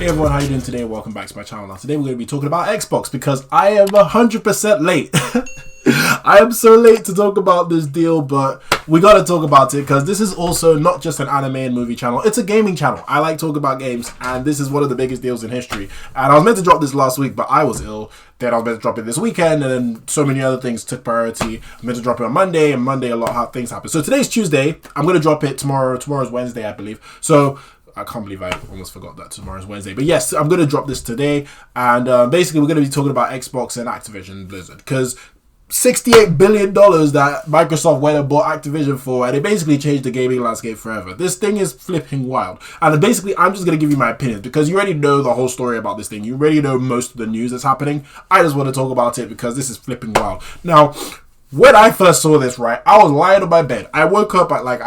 Hey everyone, how you doing today? Welcome back to my channel. Now today we're going to be talking about Xbox because I am 100% late. I am so late to talk about this deal, but we got to talk about it because this is also not just an anime and movie channel, it's a gaming channel. I like talking about games, and this is one of the biggest deals in history. And I was meant to drop this last week, but I was ill. Then I was meant to drop it this weekend, and then so many other things took priority. I'm meant to drop it on Monday, and Monday a lot of things happened. So today's Tuesday. I'm going to drop it tomorrow. Tomorrow's Wednesday, I believe. So I can't believe I almost forgot that tomorrow's Wednesday. But yes, I'm going to drop this today. And basically, we're going to be talking about Xbox and Activision Blizzard. Because $68 billion that Microsoft went and bought Activision for, and it basically changed the gaming landscape forever. This thing is flipping wild. And basically, I'm just going to give you my opinions because you already know the whole story about this thing. You already know most of the news that's happening. I just want to talk about it because this is flipping wild. Now, when I first saw this, right, I was lying on my bed. I woke up at like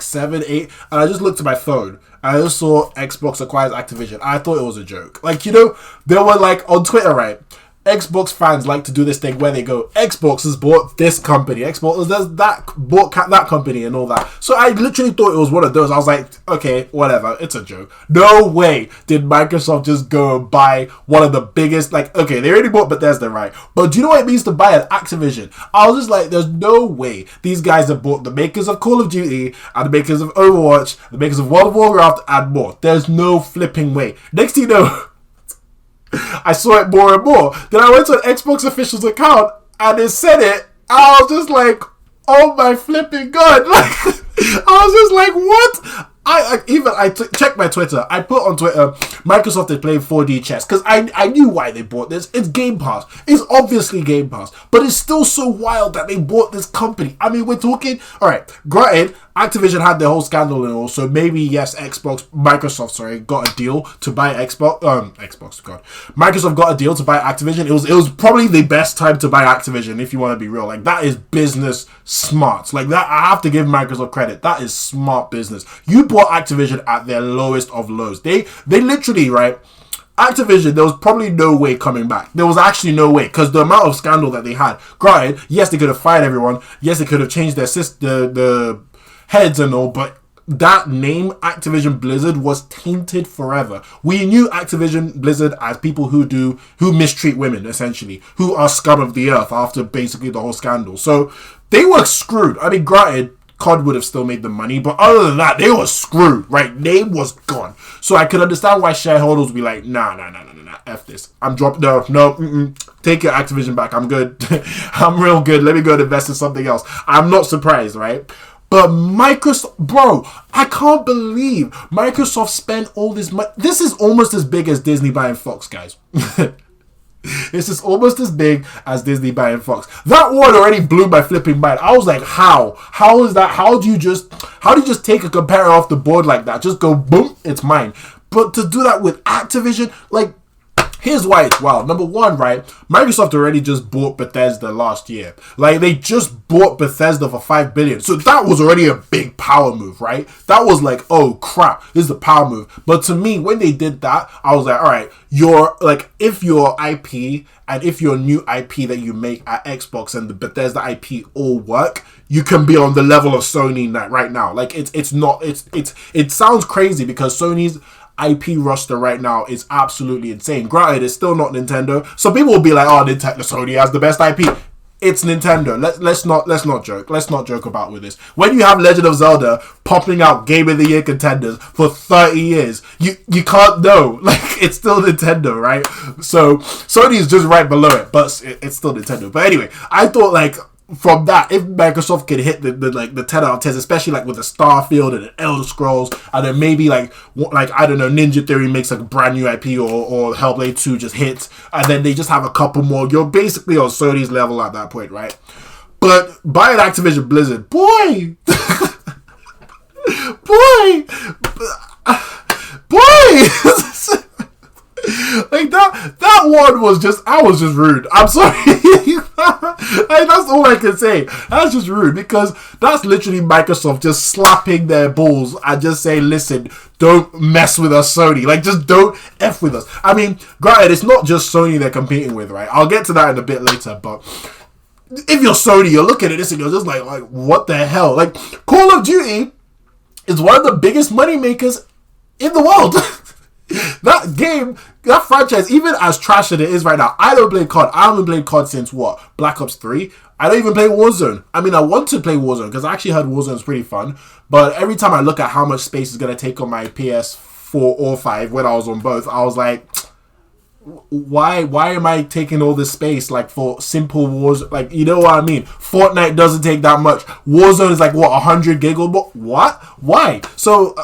7, 8, and I just looked at my phone and I just saw Xbox acquires Activision. I thought it was a joke. Like, you know, they were like on Twitter, right? Xbox fans like to do this thing where they go, Xbox has bought this company, Xbox does that, bought that company and all that. So I literally thought it was one of those. I was like, okay, whatever, it's a joke. No way did Microsoft just go and buy one of the biggest, like, okay, they already bought Bethesda, right? But do you know what it means to buy an Activision? I was just like, there's no way these guys have bought the makers of Call of Duty and the makers of Overwatch, the makers of World of Warcraft and more. There's no flipping way. Next thing you know, I saw it more and more. Then I went to an Xbox official's account and it said it. I was just like, oh my flipping god. Like, I was just like, what? I checked my Twitter. I put on Twitter, Microsoft is playing 4D chess because I knew why they bought this. It's Game Pass. It's obviously Game Pass. But it's still so wild that they bought this company. I mean, we're talking, alright, granted, Activision had their whole scandal and all, so maybe, yes, Microsoft got a deal to buy Microsoft got a deal to buy Activision. It was probably the best time to buy Activision, if you want to be real. Like, that is business smart. Like, that, I have to give Microsoft credit. That is smart business. You bought Activision at their lowest of lows. They literally, right, Activision, there was probably no way coming back. There was actually no way because the amount of scandal that they had. Granted, yes, they could have fired everyone. Yes, they could have changed their the heads and all, but that name, Activision Blizzard, was tainted forever. We knew Activision Blizzard as people who mistreat women, essentially, who are scum of the earth after basically the whole scandal. So they were screwed. I mean, granted, COD would have still made the money, but other than that, they were screwed, right? Name was gone. So I could understand why shareholders would be like, nah, F this. I'm dropping, no, take your Activision back. I'm good. I'm real good. Let me go and invest in something else. I'm not surprised, right? But Microsoft, bro, I can't believe Microsoft spent all this money. This is almost as big as Disney buying Fox, guys. This is almost as big as Disney buying Fox. That one already blew my flipping mind. I was like, how? How is that? How do you just take a competitor off the board like that? Just go, boom, it's mine. But to do that with Activision, like, here's why it's wild. Number one, right? Microsoft already just bought Bethesda last year. Like, they just bought Bethesda for $5 billion. So that was already a big power move, right? That was like, oh crap, this is the power move. But to me, when they did that, I was like, all right, if your IP and if your new IP that you make at Xbox and the Bethesda IP all work, you can be on the level of Sony right now. Like, it sounds crazy because Sony's IP roster right now is absolutely insane. Granted, it's still not Nintendo. So people will be like, "Oh, Sony has the best IP." It's Nintendo. Let's not joke. Let's not joke about with this. When you have Legend of Zelda popping out Game of the Year contenders for 30 years, you can't know. Like, it's still Nintendo, right? So Sony is just right below it, but it's still Nintendo. But anyway, I thought, like, from that, if Microsoft could hit the 10 out of 10, especially like with a Starfield and an Elder Scrolls, and then maybe like I don't know, Ninja Theory makes like a brand new IP or Hellblade 2 just hits, and then they just have a couple more, you're basically on Sony's level at that point, right? But buying Activision Blizzard, boy, like that one was just, I was just rude. I'm sorry. That's all I can say. That's just rude because that's literally Microsoft just slapping their balls and just saying, listen, don't mess with us, Sony. Like, just don't F with us. I mean, granted, it's not just Sony they're competing with, right? I'll get to that in a bit later, but if you're Sony, you're looking at this and you're just like, what the hell? Like, Call of Duty is one of the biggest money makers in the world. That game, that franchise, even as trash as it is right now, I don't play COD. I haven't played COD since what? Black Ops 3? I don't even play Warzone. I mean, I want to play Warzone because I actually heard Warzone is pretty fun. But every time I look at how much space it's going to take on my PS4 or 5 when I was on both, I was like, why am I taking all this space like for simple wars? Like, you know what I mean? Fortnite doesn't take that much. Warzone is like what, 100 gig or more? What? Why? So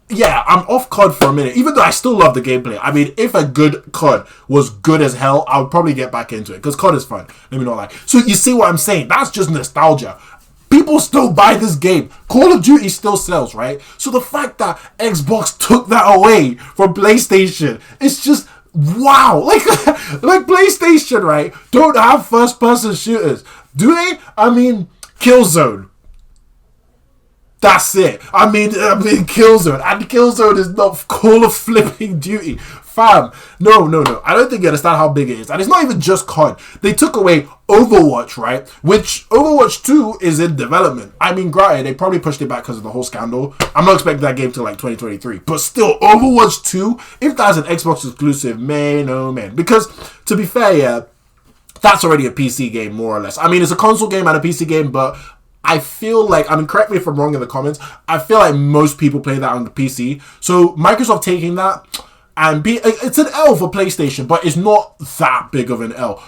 yeah, I'm off COD for a minute, even though I still love the gameplay. I mean, if a good COD was good as hell, I would probably get back into it because COD is fun. Let me not lie. So you see what I'm saying? That's just nostalgia. People still buy this game. Call of Duty still sells, right? So the fact that Xbox took that away from PlayStation, it's just wow. Like PlayStation, right, don't have first person shooters, do they? I mean, Killzone, that's it. I mean Killzone, and Killzone is not Call of flipping Duty, fam. No. I don't think you understand how big it is, and it's not even just COD. They took away Overwatch, right? Which Overwatch 2 is in development. I mean, granted, they probably pushed it back because of the whole scandal. I'm not expecting that game till like 2023, but still, Overwatch 2, if that's an Xbox exclusive, man, oh man. Because to be fair, yeah, that's already a PC game more or less. I mean, it's a console game and a PC game, but I feel like, I mean, correct me if I'm wrong in the comments, I feel like most people play that on the PC. So Microsoft taking that and it's an L for PlayStation, but it's not that big of an L.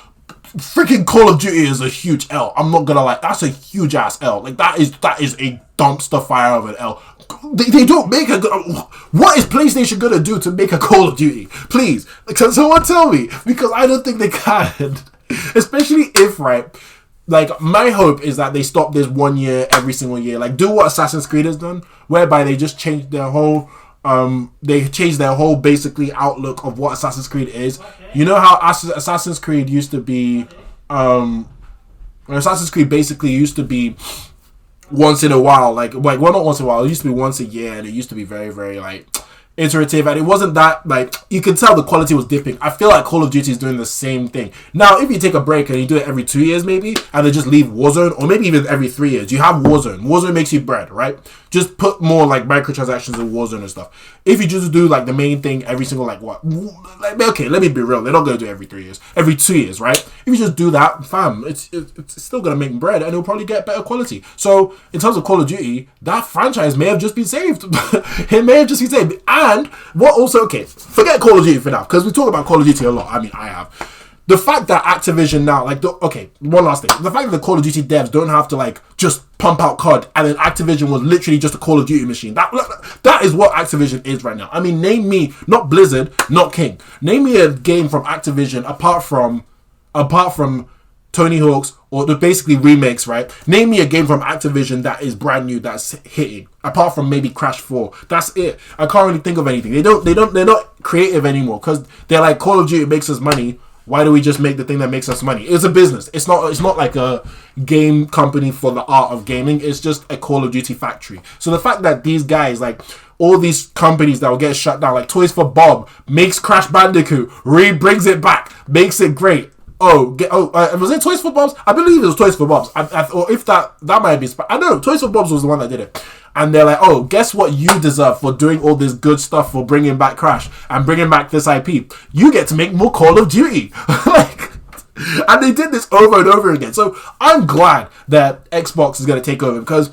Freaking Call of Duty is a huge L. I'm not gonna lie, that's a huge ass L. Like that is a dumpster fire of an L. They don't make a. What is PlayStation gonna do to make a Call of Duty? Please, can someone tell me? Because I don't think they can. Especially if, right, like, my hope is that they stop this 1 year every single year. Like, do what Assassin's Creed has done, whereby they just change their whole basically outlook of what Assassin's Creed is. You know how Assassin's Creed used to be, Assassin's Creed basically used to be once in a while, like well, not once in a while, it used to be once a year, and it used to be very, very, like, iterative, and it wasn't that, like, you can tell the quality was dipping. I feel like Call of Duty is doing the same thing. Now, if you take a break and you do it every 2 years maybe, and then just leave Warzone, or maybe even every 3 years, you have Warzone. Warzone makes you bread, right? Just put more, like, microtransactions in Warzone and stuff. If you just do, like, the main thing every single, like, what? Like, okay, let me be real. They're not going to do it every 3 years. Every 2 years, right? If you just do that, fam, it's still going to make bread, and it'll probably get better quality. So, in terms of Call of Duty, that franchise may have just been saved. It may have just been saved. And what also, okay, forget Call of Duty for now, because we talk about Call of Duty a lot. I mean, I have. The fact that Activision now, like, okay, one last thing. The fact that the Call of Duty devs don't have to, like, just pump out COD, and then Activision was literally just a Call of Duty machine. That is what Activision is right now. I mean, name me, not Blizzard, not King. Name me a game from Activision apart from Tony Hawk's, or the basically remakes, right? Name me a game from Activision that is brand new, that's hitting. Apart from maybe Crash 4. That's it. I can't really think of anything. They're not creative anymore, because they're like, Call of Duty makes us money. Why do we just make the thing that makes us money? It's a business. It's not like a game company for the art of gaming. It's just a Call of Duty factory. So the fact that these guys, like, all these companies that will get shut down, like Toys for Bob, makes Crash Bandicoot, brings it back, makes it great. Was it Toys for Bob's? I believe it was Toys for Bob's. Or if that might be... I know, Toys for Bob's was the one that did it. And they're like, oh, guess what you deserve for doing all this good stuff for bringing back Crash and bringing back this IP? You get to make more Call of Duty. Like, and they did this over and over again. So I'm glad that Xbox is going to take over, because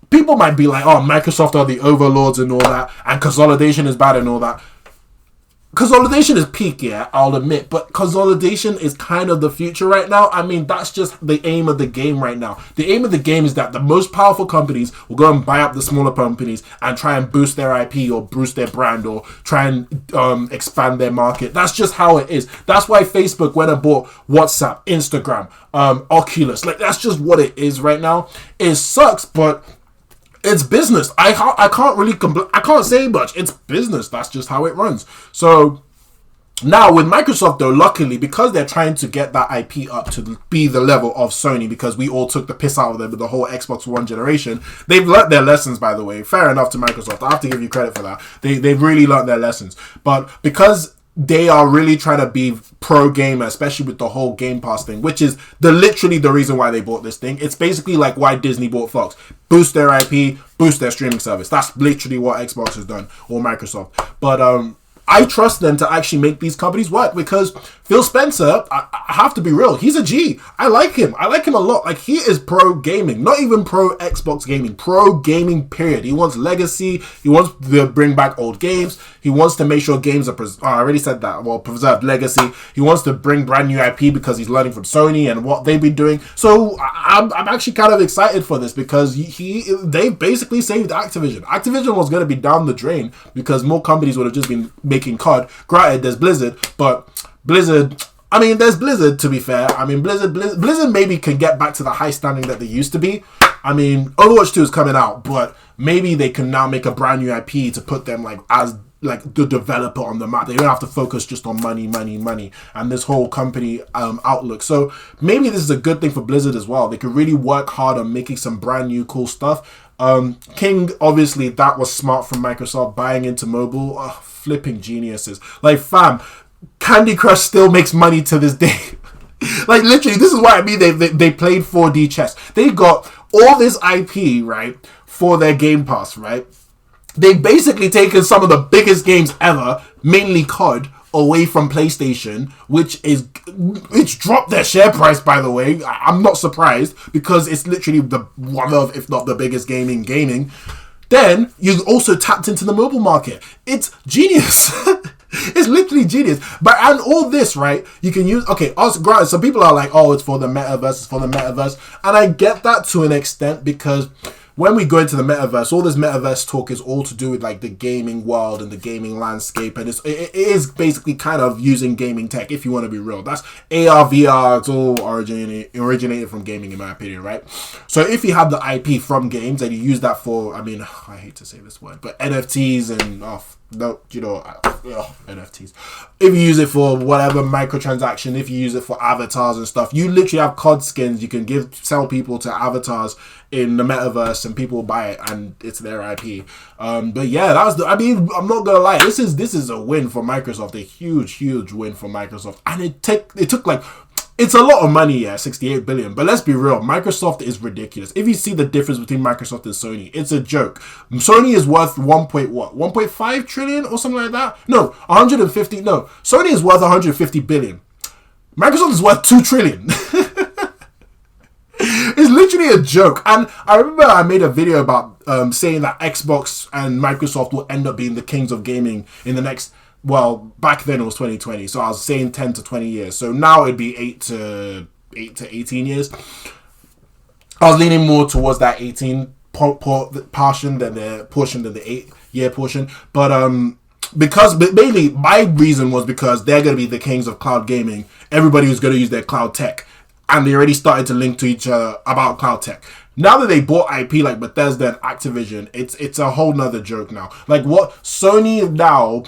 people might be like, oh, Microsoft are the overlords and all that, and consolidation is bad and all that. Consolidation is peak, yeah, I'll admit, but consolidation is kind of the future right now. I mean, that's just the aim of the game right now. The aim of the game is that the most powerful companies will go and buy up the smaller companies and try and boost their IP or boost their brand or try and expand their market. That's just how it is. That's why Facebook went and bought WhatsApp, Instagram, Oculus. Like, that's just what it is right now. It sucks, but it's business. I can't really I can't say much. It's business. That's just how it runs. So now with Microsoft, though, luckily, because they're trying to get that IP up to be the level of Sony, because we all took the piss out of them with the whole Xbox One generation, they've learnt their lessons, by the way. Fair enough to Microsoft. I have to give you credit for that. They've really learnt their lessons. But because they are really trying to be pro gamer, especially with the whole Game Pass thing, which is literally the reason why they bought this thing. It's basically like why Disney bought Fox. Boost their IP, boost their streaming service. That's literally what Xbox has done, or Microsoft. But I trust them to actually make these companies work, because Phil Spencer, I have to be real, he's a G. I like him a lot. Like, he is pro gaming, not even pro Xbox gaming, pro gaming period. He wants legacy, he wants to bring back old games, he wants to make sure games are I already said that, well, preserved legacy. He wants to bring brand new IP because he's learning from Sony and what they've been doing. So I'm actually kind of excited for this, because they basically saved Activision. Activision was going to be down the drain because more companies would have just been making COD. Granted, there's Blizzard, but Blizzard, I mean, there's Blizzard, to be fair. I mean, Blizzard maybe can get back to the high standing that they used to be. I mean, Overwatch 2 is coming out, but maybe they can now make a brand new IP to put them like as like the developer on the map. They don't have to focus just on money and this whole company outlook. So maybe this is a good thing for Blizzard as well. They could really work hard on making some brand new cool stuff. King, obviously, that was smart from Microsoft, buying into mobile. Flipping geniuses. Like, fam, Candy Crush still makes money to this day. Like, literally, this is what I mean. They played 4D chess. They got all this IP, right, for their Game Pass, right? They basically taken some of the biggest games ever, mainly COD, away from PlayStation, which dropped their share price, by the way. I'm not surprised, because it's literally one of, if not the biggest game in gaming. Then you also tapped into the mobile market. It's genius. It's literally genius. And all this, right, you can use, okay, granted, some people are like, oh, it's for the metaverse, and I get that to an extent, because when we go into the metaverse, all this metaverse talk is all to do with like the gaming world and the gaming landscape, and it is basically kind of using gaming tech, if you want to be real. That's AR, VR, it's all originated from gaming, in my opinion, right? So if you have the IP from games and you use that for, I mean, I hate to say this word, but NFTs and NFTs. If you use it for whatever microtransaction, if you use it for avatars and stuff, you literally have COD skins you can sell people to avatars in the metaverse, and people buy it, and it's their IP. But yeah, I'm not gonna lie, this is a win for Microsoft, a huge win for Microsoft, and it took like, it's a lot of money, yeah, 68 billion. But let's be real, Microsoft is ridiculous. If you see the difference between Microsoft and Sony, it's a joke. Sony is worth 1.5 trillion or something like that? No, 150. No, Sony is worth 150 billion. Microsoft is worth 2 trillion. It's literally a joke. And I remember I made a video about saying that Xbox and Microsoft will end up being the kings of gaming in the next, well, back then it was 2020, so I was saying 10 to 20 years. So now it'd be 8 to 18 years. I was leaning more towards that 18 portion than the 8-year portion. But because mainly my reason was because they're going to be the kings of cloud gaming. Everybody was going to use their cloud tech, and they already started to link to each other about cloud tech. Now that they bought IP like Bethesda and Activision, it's a whole nother joke now. Like, what Sony now,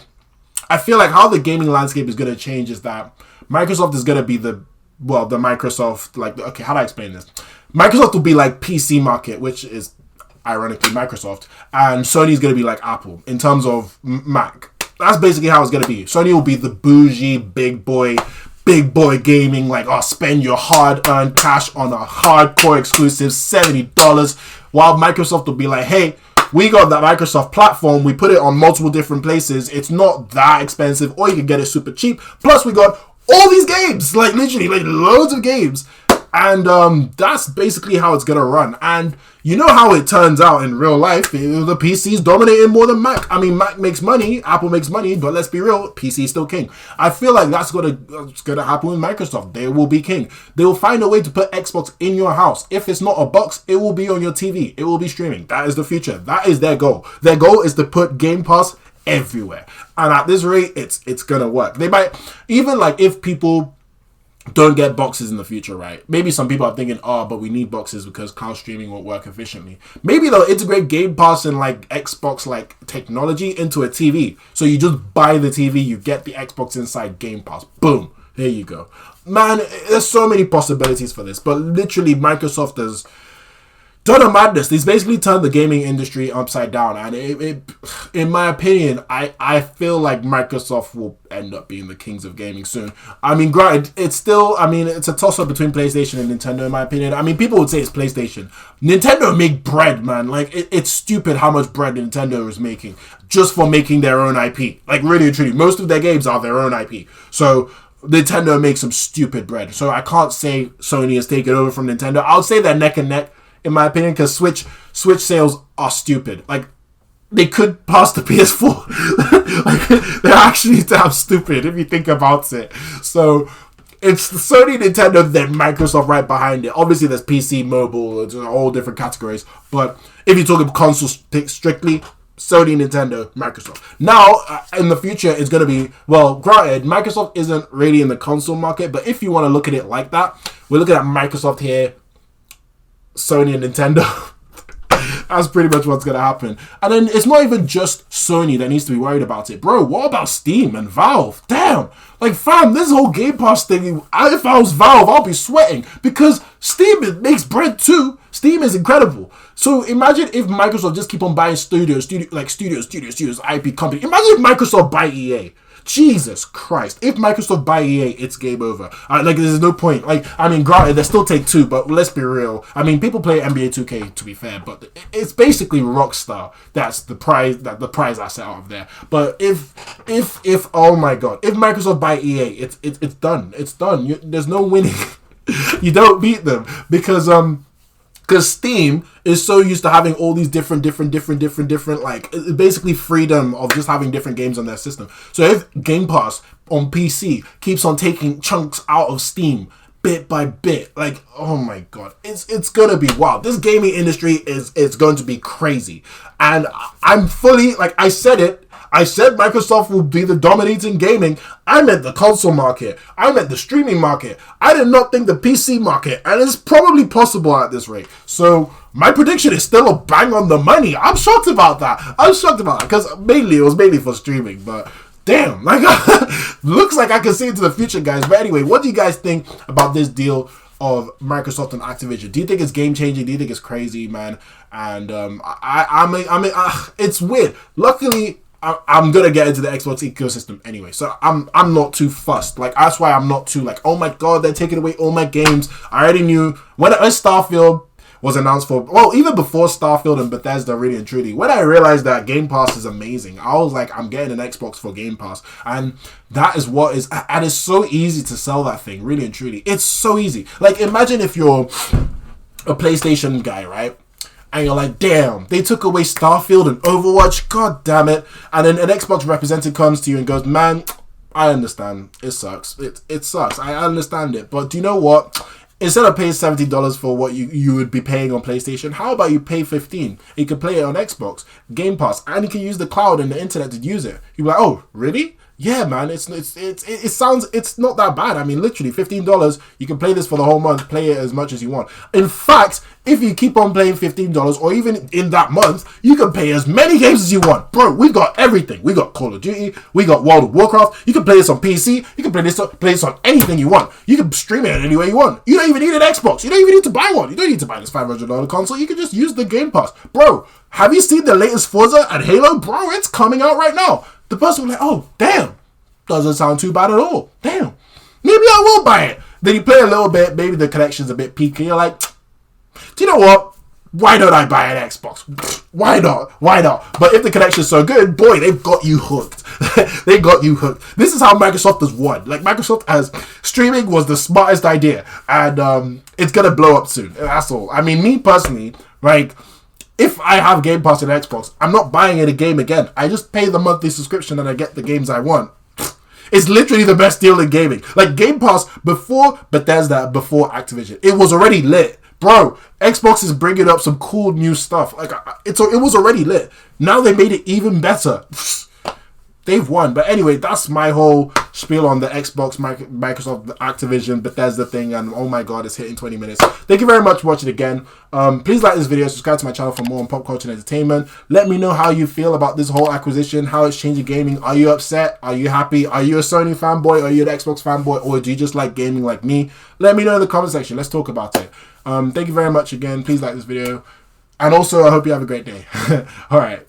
I feel like how the gaming landscape is going to change is that Microsoft is going to be the Microsoft, like, okay, how do I explain this? Microsoft will be like PC market, which is ironically Microsoft, and Sony is going to be like Apple in terms of Mac. That's basically how it's going to be. Sony will be the bougie, big boy gaming, like, spend your hard-earned cash on a hardcore exclusive $70, while Microsoft will be like, hey, we got that Microsoft platform, we put it on multiple different places, it's not that expensive, or you can get it super cheap, plus we got all these games, like literally, like loads of games, and that's basically how it's gonna run. And you know how it turns out in real life, the PC's dominating more than Mac. I mean, Mac makes money, Apple makes money, but let's be real, PC is still king. I feel like that's gonna happen with Microsoft. They will be king. They will find a way to put Xbox in your house. If it's not a box, it will be on your TV. It will be streaming. That is the future. That is their goal. Their goal is to put Game Pass everywhere. And at this rate, it's gonna work. They might, even like if people don't get boxes in the future, right? Maybe some people are thinking, but we need boxes because cloud streaming won't work efficiently. Maybe they'll integrate Game Pass and like Xbox like technology into a TV. So you just buy the TV, you get the Xbox inside Game Pass. Boom. There you go. Man, there's so many possibilities for this. But literally, Microsoft has Done a madness. He's basically turned the gaming industry upside down, and in my opinion, I feel like Microsoft will end up being the kings of gaming soon. I mean, granted, it's a toss-up between PlayStation and Nintendo, in my opinion. I mean, people would say it's PlayStation. Nintendo make bread, man. Like, it's stupid how much bread Nintendo is making just for making their own IP. Like, really and truly, most of their games are their own IP. So Nintendo makes some stupid bread. So I can't say Sony has taken over from Nintendo. I would say they're neck and neck, in my opinion, because Switch sales are stupid. Like, they could pass the PS4. Like, they're actually damn stupid if you think about it. So it's Sony, Nintendo, then Microsoft right behind it. Obviously, there's PC, mobile, it's all different categories. But if you're talking consoles strictly, Sony, Nintendo, Microsoft. Now, in the future, it's going to be, well, granted, Microsoft isn't really in the console market, but if you want to look at it like that, we're looking at Microsoft here, Sony and Nintendo. That's pretty much what's going to happen. And then it's not even just Sony that needs to be worried about it. Bro, what about Steam and Valve? Damn. Like, fam, this whole Game Pass thing, if I was Valve, I'll be sweating. Because Steam makes bread too. Steam is incredible. So imagine if Microsoft just keep on buying studios, IP company. Imagine if Microsoft buy EA. Jesus Christ. If Microsoft buy EA, it's game over. Like, there's no point. Like, I mean, granted, they still take two, but let's be real. I mean, people play NBA 2K, to be fair, but it's basically Rockstar. That's the prize I set out of there. But if oh my God, if Microsoft buy EA, it's done. It's done. There's no winning. You don't beat them because Steam is so used to having all these different, like, basically freedom of just having different games on their system. So if Game Pass on PC keeps on taking chunks out of Steam bit by bit, like, oh my God, it's gonna be wild. This gaming industry is going to be crazy. And I'm fully, like, I said Microsoft will be the dominating gaming. I meant the console market. I meant the streaming market. I did not think the PC market. And it's probably possible at this rate. So my prediction is still a bang on the money. I'm shocked about that. Because it was mainly for streaming. But damn, like, looks like I can see into the future, guys. But anyway, what do you guys think about this deal of Microsoft and Activision? Do you think it's game changing? Do you think it's crazy, man? And it's weird. Luckily, I'm gonna get into the Xbox ecosystem anyway, so I'm not too fussed. Like, that's why I'm not too like, oh my God, they're taking away all my games. I already knew when Starfield was announced even before Starfield and Bethesda, really and truly, when I realized that Game Pass is amazing, I was like, I'm getting an Xbox for Game Pass, and that is what is, and it's so easy to sell that thing, really and truly. It's so easy. Like, imagine if you're a PlayStation guy, right? And you're like, damn, they took away Starfield and Overwatch, god damn it. And then an Xbox representative comes to you and goes, man, I understand, it sucks. It sucks, I understand it. But do you know what? Instead of paying $70 for what you would be paying on PlayStation, how about you pay $15? You can play it on Xbox, Game Pass, and you can use the cloud and the internet to use it. You're like, oh, really? Yeah, man, it's not that bad. I mean, literally, $15, you can play this for the whole month, play it as much as you want. In fact, if you keep on playing $15, or even in that month, you can play as many games as you want. Bro, we got everything. We got Call of Duty, we got World of Warcraft, you can play this on PC, you can play this on anything you want. You can stream it any way you want. You don't even need an Xbox. You don't even need to buy one. You don't need to buy this $500 console. You can just use the Game Pass. Bro, have you seen the latest Forza and Halo? Bro, it's coming out right now. The person was like, oh, damn. Doesn't sound too bad at all. Damn. Maybe I will buy it. Then you play a little bit. Maybe the connection's a bit peaky. You're like, do you know what? Why don't I buy an Xbox? Why not? But if the connection's so good, boy, they've got you hooked. They got you hooked. This is how Microsoft has won. Like, Microsoft has, streaming was the smartest idea. And it's going to blow up soon. That's all. I mean, me personally, like, if I have Game Pass and Xbox, I'm not buying any game again. I just pay the monthly subscription and I get the games I want. It's literally the best deal in gaming. Like, Game Pass, before Bethesda, before Activision, it was already lit. Bro, Xbox is bringing up some cool new stuff. Like, it was already lit. Now they made it even better. They've won. But anyway, that's my whole spiel on the Xbox, Microsoft, Activision, Bethesda thing. And oh my God, it's hitting 20 minutes. Thank you very much for watching again. Please like this video. Subscribe to my channel for more on pop culture and entertainment. Let me know how you feel about this whole acquisition, how it's changing gaming. Are you upset? Are you happy? Are you a Sony fanboy? Are you an Xbox fanboy? Or do you just like gaming like me? Let me know in the comment section. Let's talk about it. Thank you very much again. Please like this video. And also, I hope you have a great day. All right.